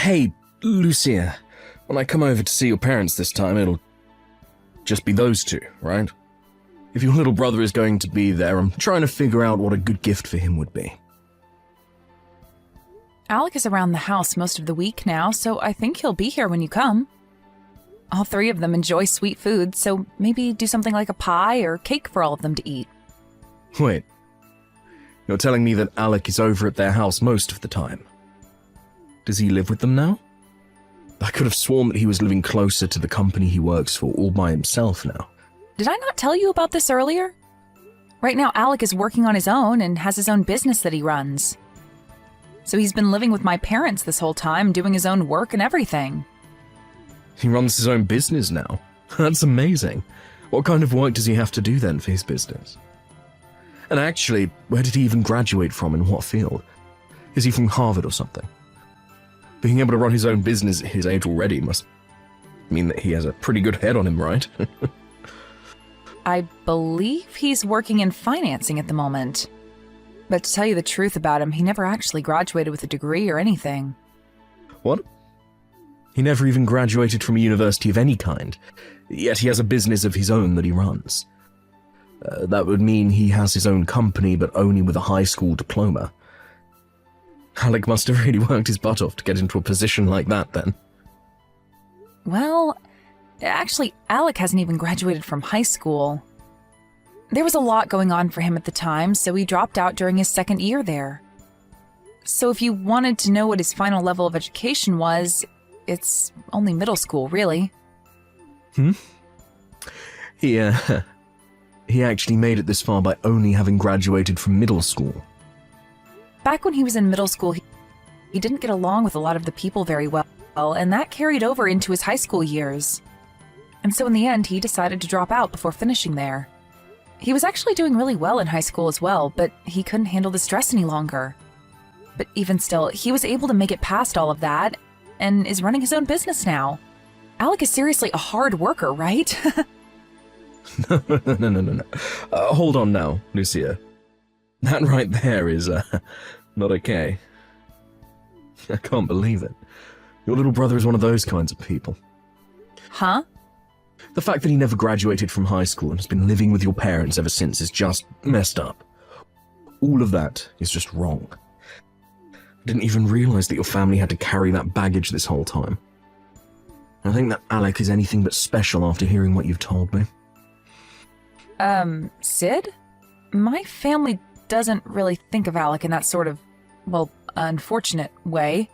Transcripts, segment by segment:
Hey, Lucia, when I come over to see your parents this time, it'll just be those two, right? If your little brother is going to be there, I'm trying to figure out what a good gift for him would be. Alec is around the house most of the week now, so I think he'll be here when you come. All three of them enjoy sweet food, so maybe do something like a pie or cake for all of them to eat. Wait, you're telling me that Alec is over at their house most of the time? Does he live with them now? I could have sworn that he was living closer to the company he works for all by himself now. Did I not tell you about this earlier? Right now, Alec is working on his own and has his own business that he runs. So he's been living with my parents this whole time, doing his own work and everything. He runs his own business now? That's amazing. What kind of work does he have to do then for his business? And actually, where did he even graduate from, in what field? Is he from Harvard or something? Being able to run his own business at his age already must mean that he has a pretty good head on him, right? I believe he's working in financing at the moment. But to tell you the truth about him, he never actually graduated with a degree or anything. What? He never even graduated from a university of any kind, yet he has a business of his own that he runs. That would mean he has his own company, but only with a high school diploma. Alec must have really worked his butt off to get into a position like that, then. Well, actually, Alec hasn't even graduated from high school. There was a lot going on for him at the time, so he dropped out during his second year there. So if you wanted to know what his final level of education was, it's only middle school, really. He actually made it this far by only having graduated from middle school. Back when he was in middle school, he didn't get along with a lot of the people very well, and that carried over into his high school years. And so in the end, he decided to drop out before finishing there. He was actually doing really well in high school as well, but he couldn't handle the stress any longer. But even still, he was able to make it past all of that, and is running his own business now. Alec is seriously a hard worker, right? No. Hold on now, Lucia. That right there is, not okay. I can't believe it. Your little brother is one of those kinds of people. Huh? The fact that he never graduated from high school and has been living with your parents ever since is just messed up. All of that is just wrong. I didn't even realize that your family had to carry that baggage this whole time. I think that Alec is anything but special after hearing what you've told me. Sid? My family doesn't really think of Alec in that sort of, well, unfortunate way.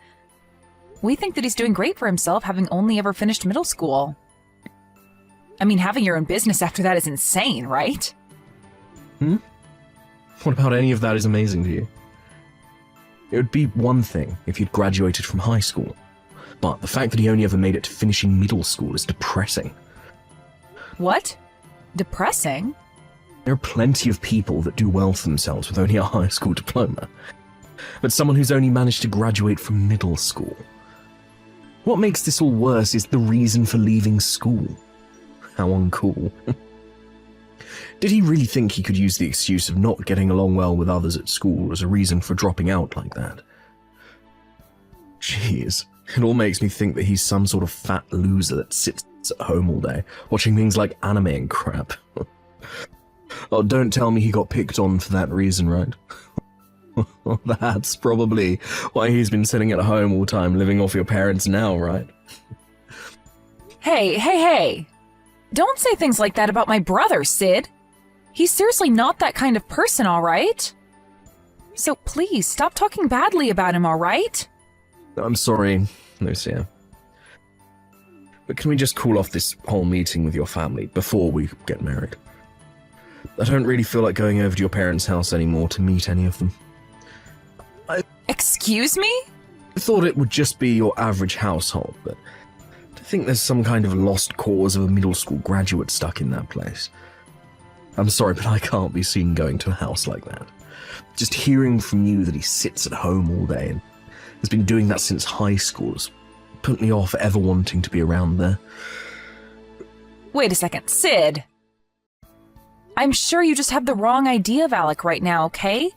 We think that he's doing great for himself, having only ever finished middle school. I mean, having your own business after that is insane, right? What about any of that is amazing to you? It would be one thing if you'd graduated from high school, but the fact that he only ever made it to finishing middle school is depressing. What? Depressing? There are plenty of people that do well for themselves with only a high school diploma, but someone who's only managed to graduate from middle school. What makes this all worse is the reason for leaving school. How uncool. Did he really think he could use the excuse of not getting along well with others at school as a reason for dropping out like that? Jeez, it all makes me think that he's some sort of fat loser that sits at home all day, watching things like anime and crap. Oh, don't tell me he got picked on for that reason, right? That's probably why he's been sitting at home all time, living off your parents now, right? Hey! Don't say things like that about my brother, Sid. He's seriously not that kind of person, all right? So please, stop talking badly about him, all right? I'm sorry, Lucia. But can we just cool off this whole meeting with your family before we get married? I don't really feel like going over to your parents' house anymore to meet any of them. Excuse me? I thought it would just be your average household, but I think there's some kind of lost cause of a middle school graduate stuck in that place. I'm sorry, but I can't be seen going to a house like that. Just hearing from you that he sits at home all day and has been doing that since high school has put me off ever wanting to be around there. Wait a second, Sid. I'm sure you just have the wrong idea of Alec right now, okay?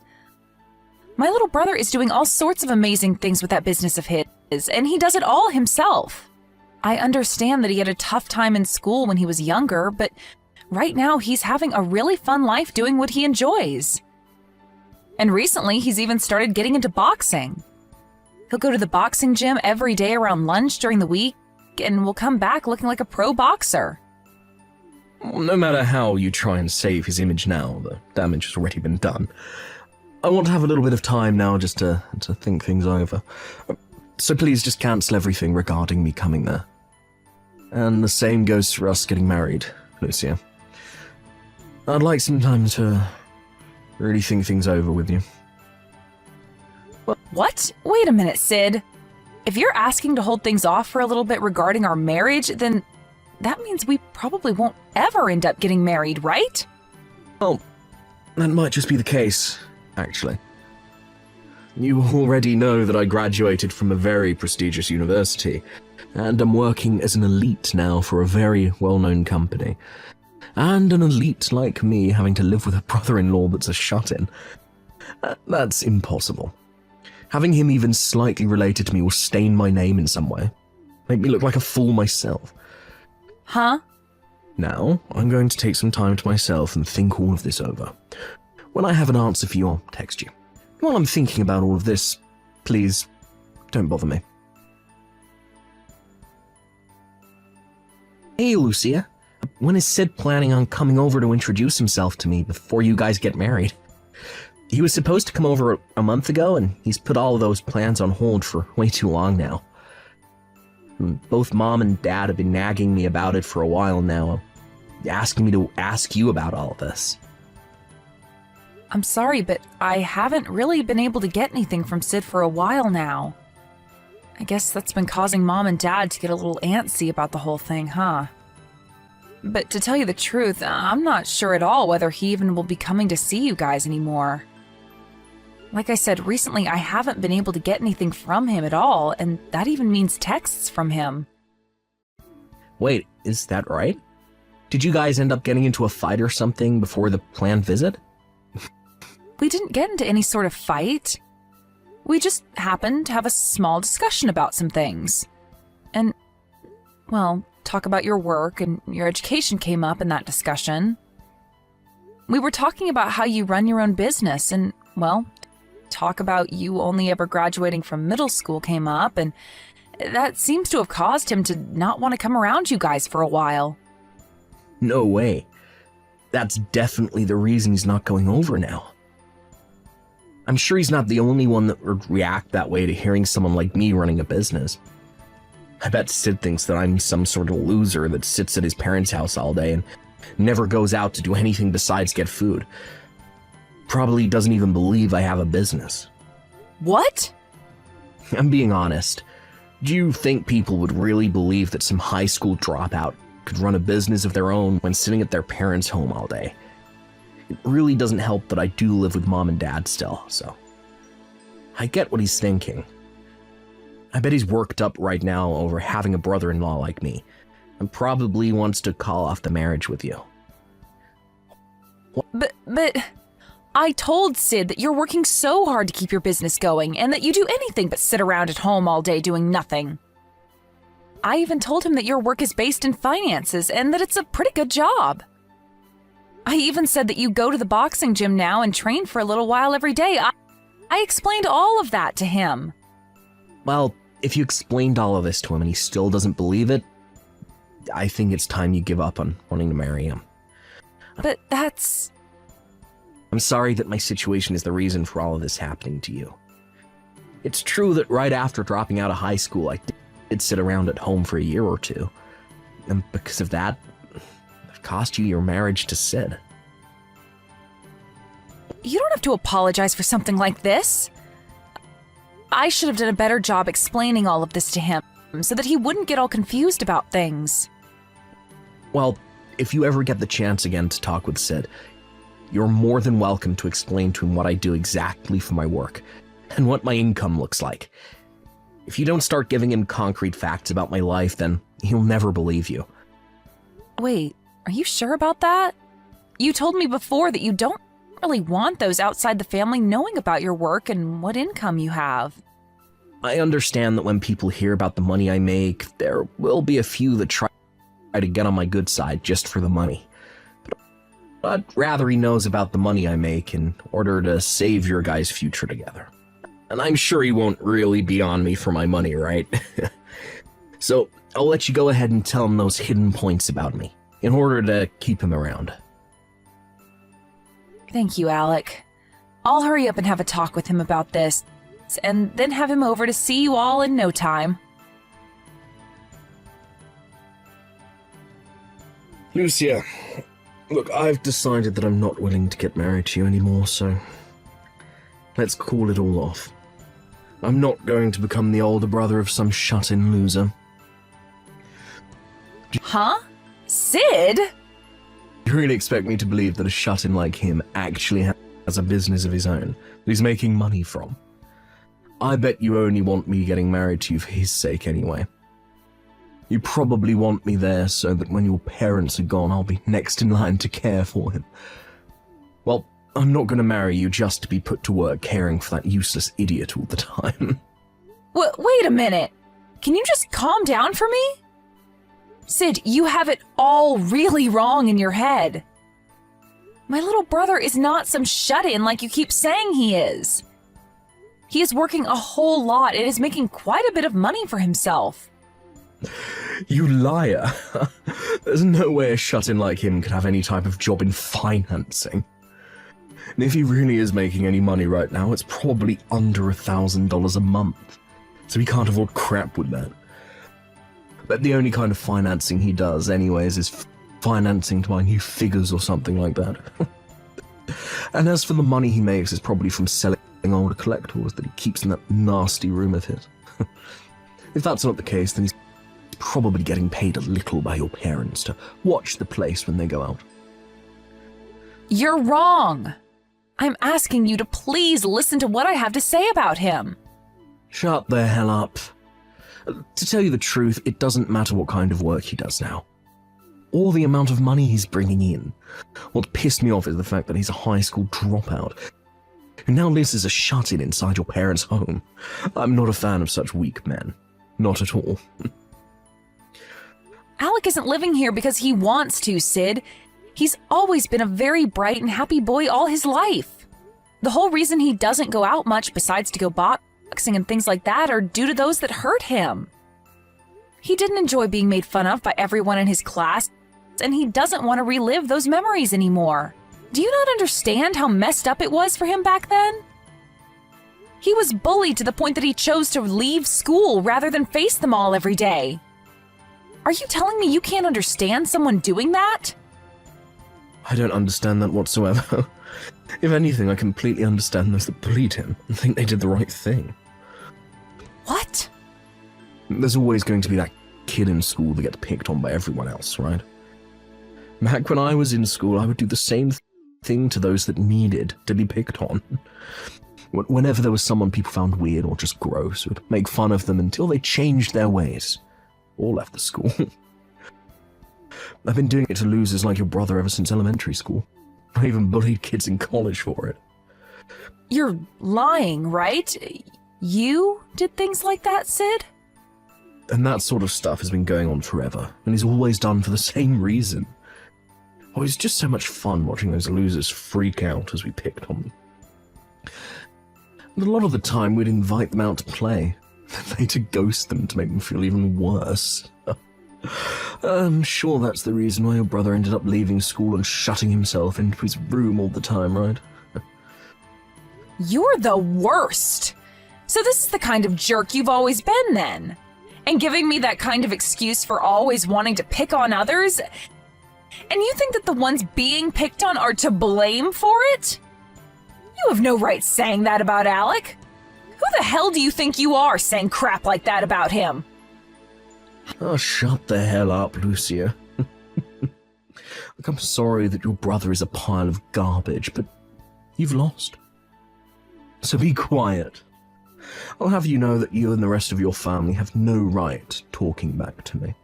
My little brother is doing all sorts of amazing things with that business of his. and he does it all himself. I understand that he had a tough time in school when he was younger, but right now he's having a really fun life doing what he enjoys. And recently, he's even started getting into boxing. He'll go to the boxing gym every day around lunch during the week and will come back looking like a pro boxer. No matter how you try and save his image now, the damage has already been done. I want to have a little bit of time now just to think things over. So please just cancel everything regarding me coming there. And the same goes for us getting married, Lucia. I'd like some time to really think things over with you. What? Wait a minute, Sid. If you're asking to hold things off for a little bit regarding our marriage, then that means we probably won't ever end up getting married, right? Well, that might just be the case, actually. You already know that I graduated from a very prestigious university, and I'm working as an elite now for a very well-known company. And an elite like me having to live with a brother-in-law that's a shut-in. That's impossible. Having him even slightly related to me will stain my name in some way. Make me look like a fool myself. Huh? Now, I'm going to take some time to myself and think all of this over. When I have an answer for you, I'll text you. While I'm thinking about all of this, please, don't bother me. Hey, Lucia. When is Sid planning on coming over to introduce himself to me before you guys get married? He was supposed to come over a month ago, and he's put all of those plans on hold for way too long now. Both Mom and Dad have been nagging me about it for a while now, asking me to ask you about all of this. I'm sorry, but I haven't really been able to get anything from Sid for a while now. I guess that's been causing Mom and Dad to get a little antsy about the whole thing, huh? But to tell you the truth, I'm not sure at all whether he even will be coming to see you guys anymore. Like I said, recently I haven't been able to get anything from him at all, and that even means texts from him. Wait, is that right? Did you guys end up getting into a fight or something before the planned visit? We didn't get into any sort of fight. We just happened to have a small discussion about some things. And, well, talk about your work and your education came up in that discussion. We were talking about how you run your own business and, well, talk about you only ever graduating from middle school came up, and that seems to have caused him to not want to come around you guys for a while. No way. That's definitely the reason he's not going over now. I'm sure he's not the only one that would react that way to hearing someone like me running a business. I bet Sid thinks that I'm some sort of loser that sits at his parents' house all day and never goes out to do anything besides get food. Probably doesn't even believe I have a business. What? I'm being honest. Do you think people would really believe that some high school dropout could run a business of their own when sitting at their parents' home all day? It really doesn't help that I do live with Mom and Dad still, so I get what he's thinking. I bet he's worked up right now over having a brother-in-law like me, and probably wants to call off the marriage with you. But I told Sid that you're working so hard to keep your business going and that you do anything but sit around at home all day doing nothing. I even told him that your work is based in finances and that it's a pretty good job. I even said that you go to the boxing gym now and train for a little while every day. I explained all of that to him. Well, if you explained all of this to him and he still doesn't believe it, I think it's time you give up on wanting to marry him. But that's... I'm sorry that my situation is the reason for all of this happening to you. It's true that right after dropping out of high school, I did sit around at home for a year or two. And because of that, I've cost you your marriage to Sid. You don't have to apologize for something like this. I should have done a better job explaining all of this to him so that he wouldn't get all confused about things. Well, if you ever get the chance again to talk with Sid, you're more than welcome to explain to him what I do exactly for my work and what my income looks like. If you don't start giving him concrete facts about my life, then he'll never believe you. Wait, are you sure about that? You told me before that you don't really want those outside the family knowing about your work and what income you have. I understand that when people hear about the money I make, there will be a few that try to get on my good side just for the money. But I'd rather he knows about the money I make in order to save your guys' future together. And I'm sure he won't really be on me for my money, right? So I'll let you go ahead and tell him those hidden points about me, in order to keep him around. Thank you, Alec. I'll hurry up and have a talk with him about this, and then have him over to see you all in no time. Lucia, look, I've decided that I'm not willing to get married to you anymore, so let's call it all off. I'm not going to become the older brother of some shut-in loser. Huh? Sid? You really expect me to believe that a shut-in like him actually has a business of his own that he's making money from? I bet you only want me getting married to you for his sake anyway. You probably want me there so that when your parents are gone, I'll be next in line to care for him. Well, I'm not going to marry you just to be put to work caring for that useless idiot all the time. Wait a minute. Can you just calm down for me? Sid, you have it all really wrong in your head. My little brother is not some shut-in like you keep saying he is. He is working a whole lot and is making quite a bit of money for himself. You liar. There's no way a shut-in like him could have any type of job in financing. And if he really is making any money right now, it's probably under $1,000 a month. So he can't afford crap with that. But the only kind of financing he does anyways is financing to buy new figures or something like that. And as for the money he makes, it's probably from selling older collectibles that he keeps in that nasty room of his. If that's not the case, then he's probably getting paid a little by your parents to watch the place when they go out. You're wrong. I'm asking you to please listen to what I have to say about him. Shut the hell up. To tell you the truth, it doesn't matter what kind of work he does now, or the amount of money he's bringing in. What pissed me off is the fact that he's a high school dropout, who now lives as a shut-in inside your parents' home. I'm not a fan of such weak men. Not at all. Alec isn't living here because he wants to, Sid. He's always been a very bright and happy boy all his life. The whole reason he doesn't go out much besides to go boxing and things like that are due to those that hurt him. He didn't enjoy being made fun of by everyone in his class, and he doesn't want to relive those memories anymore. Do you not understand how messed up it was for him back then? He was bullied to the point that he chose to leave school rather than face them all every day. Are you telling me you can't understand someone doing that? I don't understand that whatsoever. If anything, I completely understand those that bullied him and think they did the right thing. What? There's always going to be that kid in school that gets picked on by everyone else, right? Back when I was in school, I would do the same thing to those that needed to be picked on. Whenever there was someone people found weird or just gross, I would make fun of them until they changed their ways or left the school. I've been doing it to losers like your brother ever since elementary school. I even bullied kids in college for it. You're lying, right? You did things like that, Sid? And that sort of stuff has been going on forever, and is always done for the same reason. Oh, it's just so much fun watching those losers freak out as we picked on them. And a lot of the time we'd invite them out to play, then later ghost them to make them feel even worse. I'm sure that's the reason why your brother ended up leaving school and shutting himself into his room all the time, right? You're the worst. So this is the kind of jerk you've always been then? And giving me that kind of excuse for always wanting to pick on others? And you think that the ones being picked on are to blame for it? You have no right saying that about Alec. Who the hell do you think you are saying crap like that about him? Oh, shut the hell up, Lucia. Look, I'm sorry that your brother is a pile of garbage, but you've lost. So be quiet. I'll have you know that you and the rest of your family have no right talking back to me.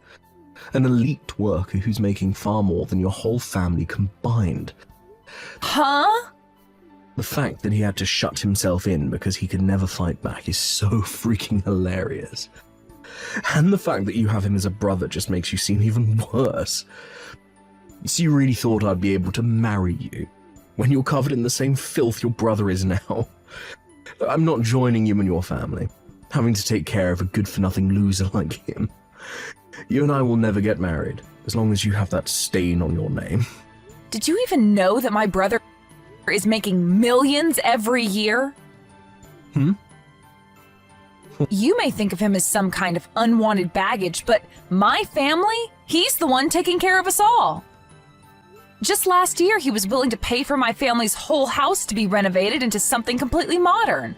An elite worker who's making far more than your whole family combined. Huh? The fact that he had to shut himself in because he could never fight back is so freaking hilarious. And the fact that you have him as a brother just makes you seem even worse. So you really thought I'd be able to marry you when you're covered in the same filth your brother is now? I'm not joining you and your family, having to take care of a good-for-nothing loser like him. You and I will never get married, as long as you have that stain on your name. Did you even know that my brother is making millions every year? You may think of him as some kind of unwanted baggage, but my family, he's the one taking care of us all. Just last year, he was willing to pay for my family's whole house to be renovated into something completely modern.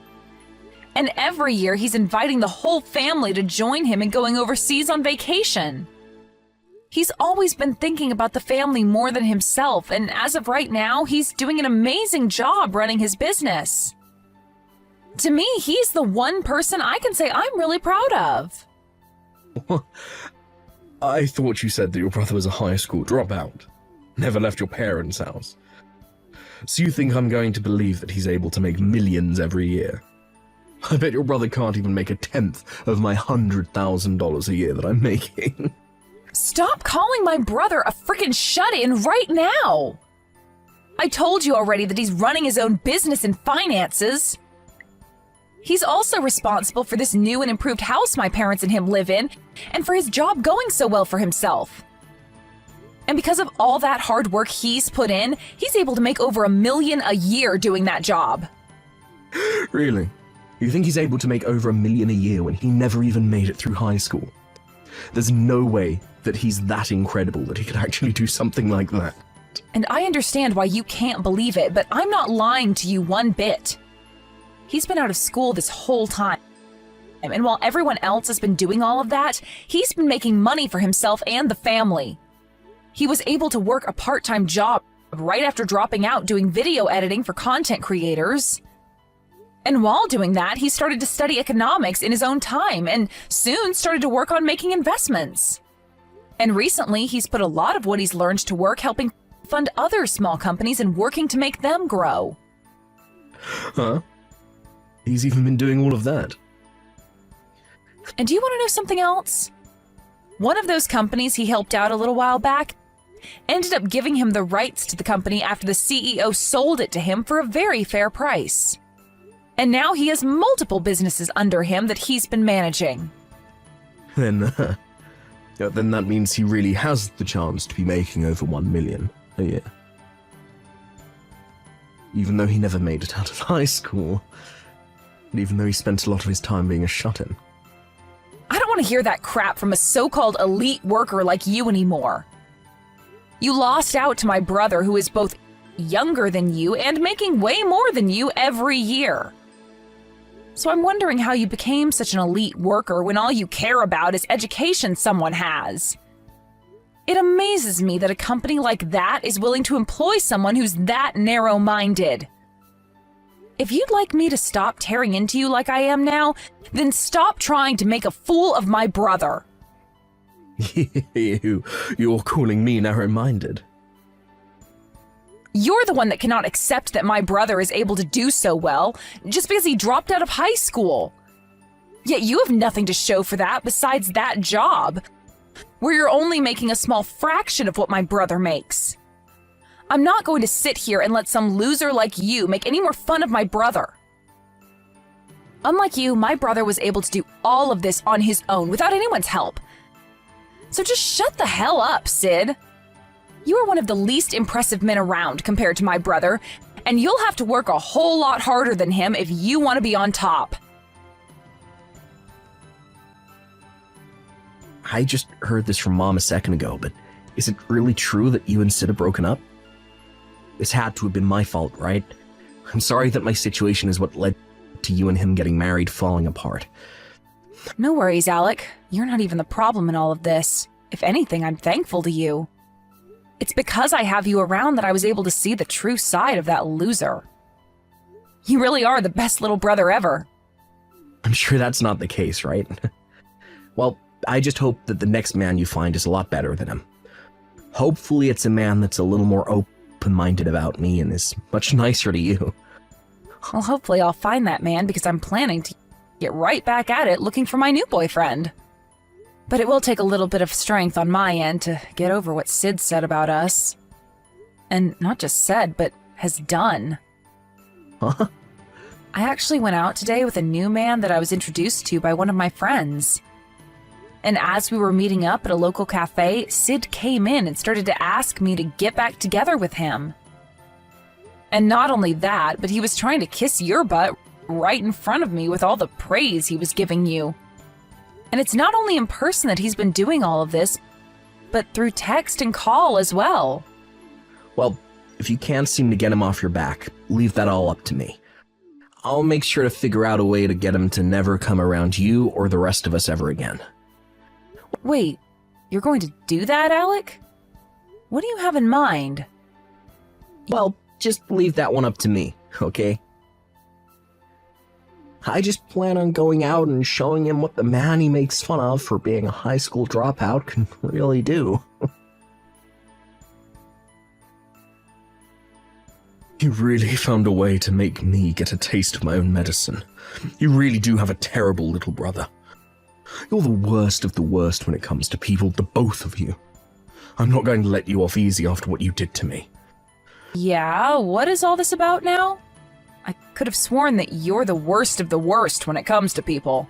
And every year, he's inviting the whole family to join him in going overseas on vacation. He's always been thinking about the family more than himself, and as of right now, he's doing an amazing job running his business. To me, he's the one person I can say I'm really proud of. I thought you said that your brother was a high school dropout. Never left your parents' house. So you think I'm going to believe that he's able to make millions every year? I bet your brother can't even make 1/10 of my $100,000 a year that I'm making. Stop calling my brother a frickin' shut-in right now! I told you already that he's running his own business and finances. He's also responsible for this new and improved house my parents and him live in, and for his job going so well for himself. And because of all that hard work he's put in, he's able to make over $1 million a year doing that job. Really? You think he's able to make over $1 million a year when he never even made it through high school? There's no way that he's that incredible that he could actually do something like that. And I understand why you can't believe it, but I'm not lying to you one bit. He's been out of school this whole time. And while everyone else has been doing all of that, he's been making money for himself and the family. He was able to work a part-time job right after dropping out doing video editing for content creators. And while doing that, he started to study economics in his own time and soon started to work on making investments. And recently, he's put a lot of what he's learned to work helping fund other small companies and working to make them grow. Huh? He's even been doing all of that. And do you want to know something else? One of those companies he helped out a little while back ended up giving him the rights to the company after the CEO sold it to him for a very fair price. And now he has multiple businesses under him that he's been managing. Then that means he really has the chance to be making over $1 million a year. Even though he never made it out of high school. And even though he spent a lot of his time being a shut-in. I don't want to hear that crap from a so-called elite worker like you anymore. You lost out to my brother, who is both younger than you and making way more than you every year. So I'm wondering how you became such an elite worker when all you care about is education someone has. It amazes me that a company like that is willing to employ someone who's that narrow-minded. If you'd like me to stop tearing into you like I am now, then stop trying to make a fool of my brother. You're calling me narrow-minded. You're the one that cannot accept that my brother is able to do so well just because he dropped out of high school. Yet you have nothing to show for that besides that job, where you're only making a small fraction of what my brother makes. I'm not going to sit here and let some loser like you make any more fun of my brother. Unlike you, my brother was able to do all of this on his own without anyone's help. So just shut the hell up, Sid. You are one of the least impressive men around compared to my brother, and you'll have to work a whole lot harder than him if you want to be on top. I just heard this from Mom a second ago, but is it really true that you and Sid are broken up? This had to have been my fault, right? I'm sorry that my situation is what led to you and him getting married falling apart. No worries, Alec. You're not even the problem in all of this. If anything, I'm thankful to you. It's because I have you around that I was able to see the true side of that loser. You really are the best little brother ever. I'm sure that's not the case, right? Well, I just hope that the next man you find is a lot better than him. Hopefully it's a man that's a little more open-minded about me and is much nicer to you. Well, hopefully I'll find that man because I'm planning to get right back at it looking for my new boyfriend. But it will take a little bit of strength on my end to get over what Sid said about us. And not just said, but has done. Huh? I actually went out today with a new man that I was introduced to by one of my friends. And as we were meeting up at a local cafe, Sid came in and started to ask me to get back together with him. And not only that, but he was trying to kiss your butt right in front of me with all the praise he was giving you. And it's not only in person that he's been doing all of this, but through text and call as well. Well, if you can't seem to get him off your back, leave that all up to me. I'll make sure to figure out a way to get him to never come around you or the rest of us ever again. Wait, you're going to do that, Alec? What do you have in mind? Well, just leave that one up to me, okay? I just plan on going out and showing him what the man he makes fun of for being a high school dropout can really do. You really found a way to make me get a taste of my own medicine. You really do have a terrible little brother. You're the worst of the worst when it comes to people, the both of you. I'm not going to let you off easy after what you did to me. Yeah, what is all this about now? I could have sworn that you're the worst of the worst when it comes to people.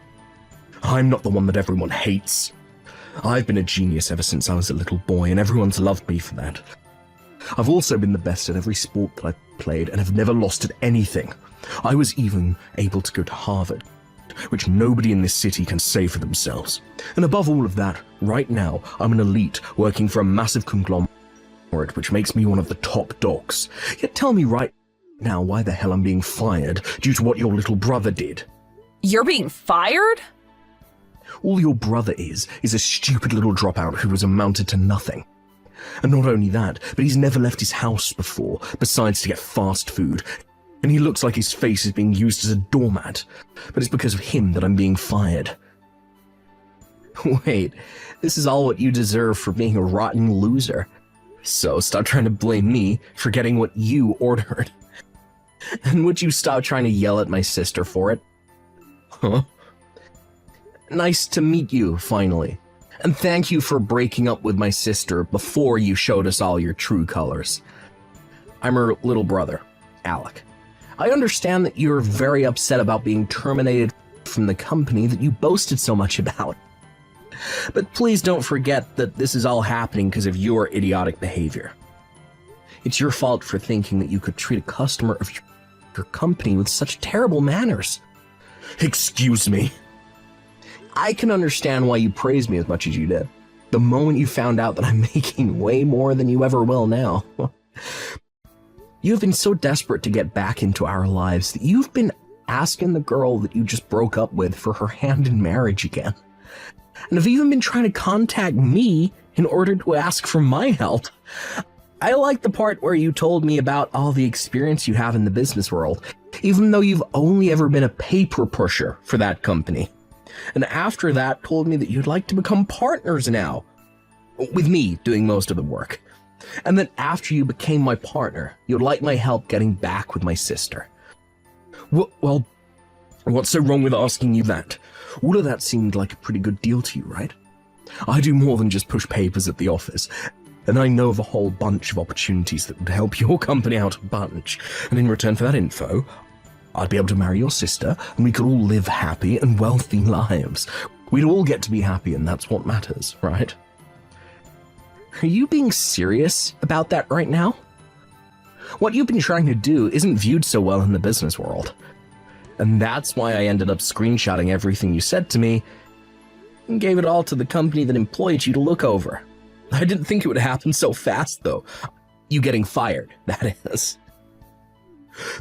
I'm not the one that everyone hates. I've been a genius ever since I was a little boy, and everyone's loved me for that. I've also been the best at every sport that I've played and have never lost at anything. I was even able to go to Harvard, which nobody in this city can say for themselves. And above all of that, right now, I'm an elite working for a massive conglomerate, which makes me one of the top dogs. Yet tell me right now why the hell I'm being fired due to what your little brother did. You're being fired? All your brother is a stupid little dropout who has amounted to nothing. And not only that, but he's never left his house before, besides to get fast food. And he looks like his face is being used as a doormat. But it's because of him that I'm being fired. Wait, this is all what you deserve for being a rotten loser. So stop trying to blame me for getting what you ordered. And would you stop trying to yell at my sister for it? Huh? Nice to meet you, finally. And thank you for breaking up with my sister before you showed us all your true colors. I'm her little brother, Alec. I understand that you're very upset about being terminated from the company that you boasted so much about. But please don't forget that this is all happening because of your idiotic behavior. It's your fault for thinking that you could treat a customer of your company with such terrible manners. Excuse me. I can understand why you praised me as much as you did. The moment you found out that I'm making way more than you ever will now. You have been so desperate to get back into our lives that you've been asking the girl that you just broke up with for her hand in marriage again. And have even been trying to contact me in order to ask for my help. I like the part where you told me about all the experience you have in the business world, even though you've only ever been a paper pusher for that company. And after that, told me that you'd like to become partners now, with me doing most of the work. And then after you became my partner, you'd like my help getting back with my sister. Well, what's so wrong with asking you that? All of that seemed like a pretty good deal to you, right? I do more than just push papers at the office, and I know of a whole bunch of opportunities that would help your company out a bunch. And in return for that info, I'd be able to marry your sister, and we could all live happy and wealthy lives. We'd all get to be happy, and that's what matters, right? Are you being serious about that right now? What you've been trying to do isn't viewed so well in the business world. And that's why I ended up screenshotting everything you said to me and gave it all to the company that employed you to look over. I didn't think it would happen so fast, though. You getting fired, that is.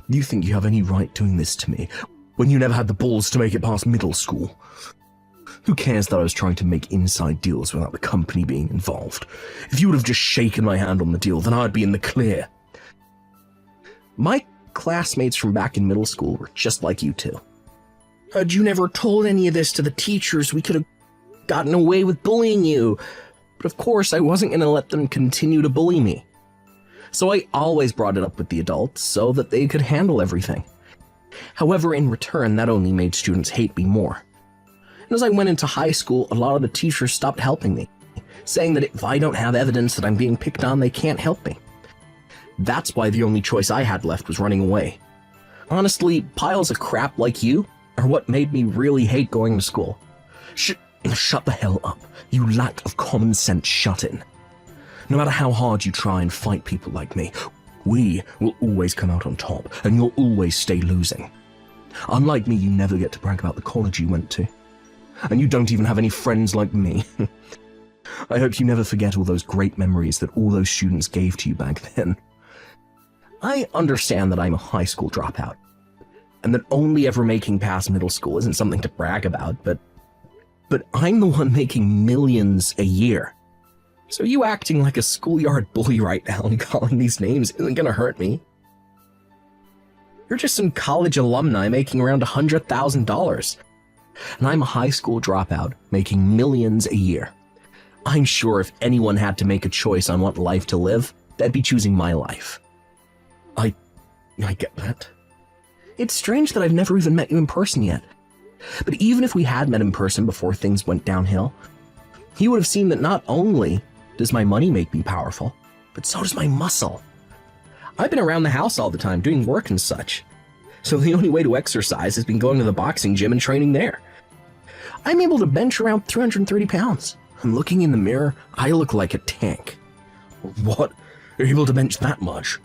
You think you have any right doing this to me when you never had the balls to make it past middle school? Who cares that I was trying to make inside deals without the company being involved? If you would have just shaken my hand on the deal, then I'd be in the clear. My classmates from back in middle school were just like you two. Had you never told any of this to the teachers, we could have gotten away with bullying you. But of course, I wasn't going to let them continue to bully me. So I always brought it up with the adults so that they could handle everything. However, in return, that only made students hate me more. And as I went into high school, a lot of the teachers stopped helping me, saying that if I don't have evidence that I'm being picked on, they can't help me. That's why the only choice I had left was running away. Honestly, piles of crap like you are what made me really hate going to school. Shut the hell up. You lack of common sense, shut in. No matter how hard you try and fight people like me, we will always come out on top, and you'll always stay losing. Unlike me, you never get to brag about the college you went to. And you don't even have any friends like me. I hope you never forget all those great memories that all those students gave to you back then. I understand that I'm a high school dropout, and that only ever making past middle school isn't something to brag about, but I'm the one making millions a year. So you acting like a schoolyard bully right now and calling these names isn't gonna hurt me. You're just some college alumni making around $100,000. And I'm a high school dropout making millions a year. I'm sure if anyone had to make a choice on what life to live, they'd be choosing my life. I get that. It's strange that I've never even met you in person yet. But even if we had met in person before things went downhill, you would have seen that not only does my money make me powerful, but so does my muscle. I've been around the house all the time doing work and such. So the only way to exercise has been going to the boxing gym and training there. I'm able to bench around 330 pounds. And looking in the mirror, I look like a tank. What? You're able to bench that much?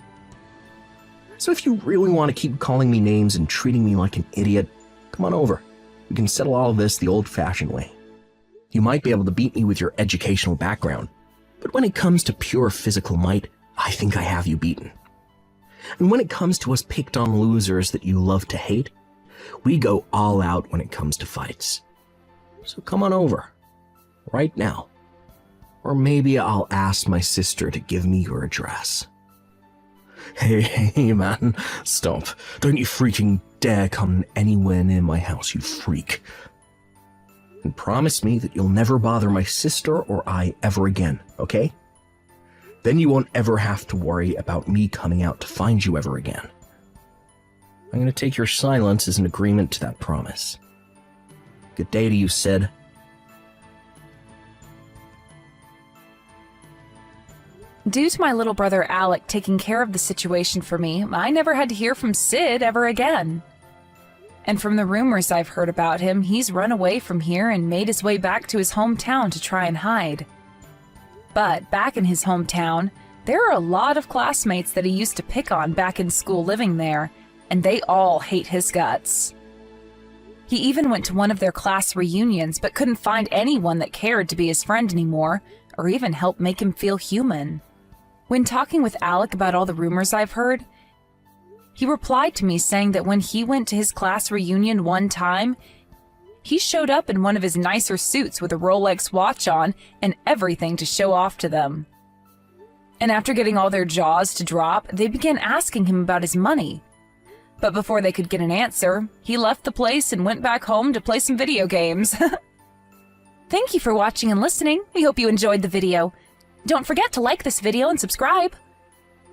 So if you really want to keep calling me names and treating me like an idiot, come on over. We can settle all of this the old-fashioned way. You might be able to beat me with your educational background, but when it comes to pure physical might, I think I have you beaten. And when it comes to us picked-on losers that you love to hate, we go all out when it comes to fights. So come on over. Right now. Or maybe I'll ask my sister to give me your address. Hey, man, stop. Don't you freaking dare come anywhere near my house, you freak. And promise me that you'll never bother my sister or I ever again, okay? Then you won't ever have to worry about me coming out to find you ever again. I'm going to take your silence as an agreement to that promise. Good day to you, Sid. Due to my little brother Alec taking care of the situation for me, I never had to hear from Sid ever again. And from the rumors I've heard about him, he's run away from here and made his way back to his hometown to try and hide. But back in his hometown, there are a lot of classmates that he used to pick on back in school living there, and they all hate his guts. He even went to one of their class reunions but couldn't find anyone that cared to be his friend anymore, or even help make him feel human. When talking with Alec about all the rumors I've heard, he replied to me saying that when he went to his class reunion one time, he showed up in one of his nicer suits with a Rolex watch on and everything to show off to them. And after getting all their jaws to drop, they began asking him about his money. But before they could get an answer, he left the place and went back home to play some video games. Thank you for watching and listening. We hope you enjoyed the video. Don't forget to like this video and subscribe.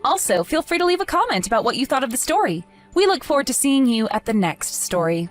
Also, feel free to leave a comment about what you thought of the story. We look forward to seeing you at the next story.